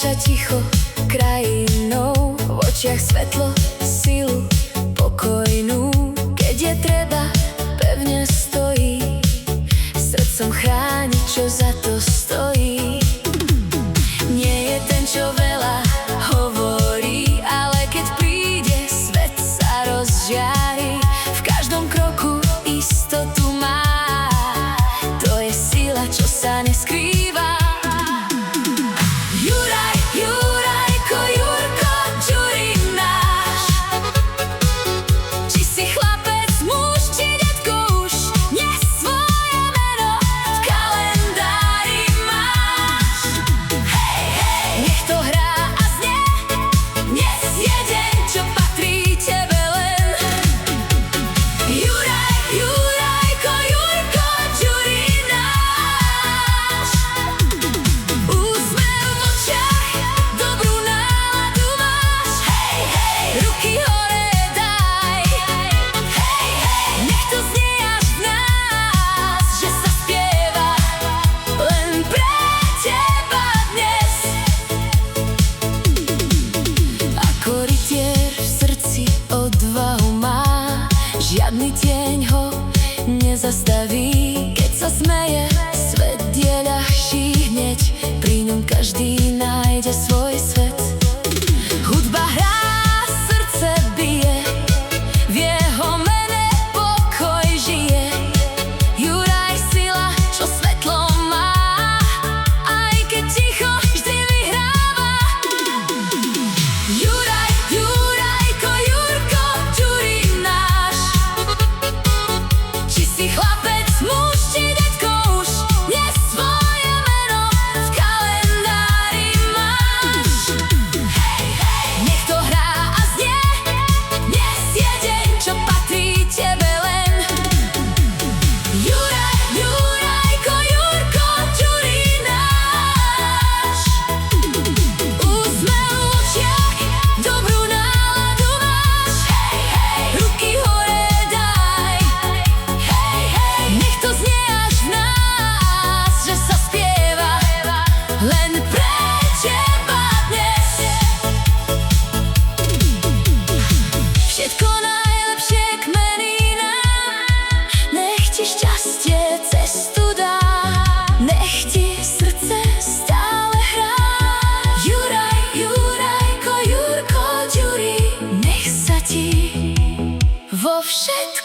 kráča ticho krajinou, v očiach svetlo, silu pokojnú. Keď je treba, pevne stojí, srdcom chráni, čo za to stojí. Nie je ten, čo veľa hovorí, ale keď príde, svet sa rozžiari. V každom kroku istotu má, to je sila, čo sa neskrýva. Juraj, Jurajko, Jurko, Ďuri náš. Či si chlapec, muž, či detko už, dnes svoje meno v kalendári máš. Hej, hej, nech to hrá a znie, dnes je deň, čo patrí tebe len. Juraj, Jurajko, Jurko, Ďuri náš. Úsmev v očiach, dobrú náladu máš. Hej, hej, ruky hore daj. Hej, hej, nech to znie až v nás, že sa spieva len pre teba dnes. Ako rytier v srdci odvahu má, žiadny tieň ho nezastaví. Keď sa smeje, svet je ľahší hneď, pri ňom každý nájde svoj svet. Hudba hrá, srdce bije, v jeho mene pokoj žije. Juraj, sila, čo svetlo má, aj keď ticho vždy vyhráva. Juraj, Jurajko, Jurko, Ďuri náš. Či si chlapec, muž, či detko už, dnes svoje meno v kalendári máš. Hej, hej, nech to hrá a znie, dnes je deň, čo patrí tebe len. Juraj, Jurajko, Jurko, Ďuri náš. Úsmev v očiach, dobrú náladu máš. Hej, hej, ruky hore daj. Hej, hej, nech to znie až v nás, že sa spieva len pre teba dnes. Všetko najlepšie kmení nám, nech ti šťastie cestu dá, nech ti srdce stále hrá. Juraj, Jurajko, Jurko, Ďuri, nech sa ti vo všetkom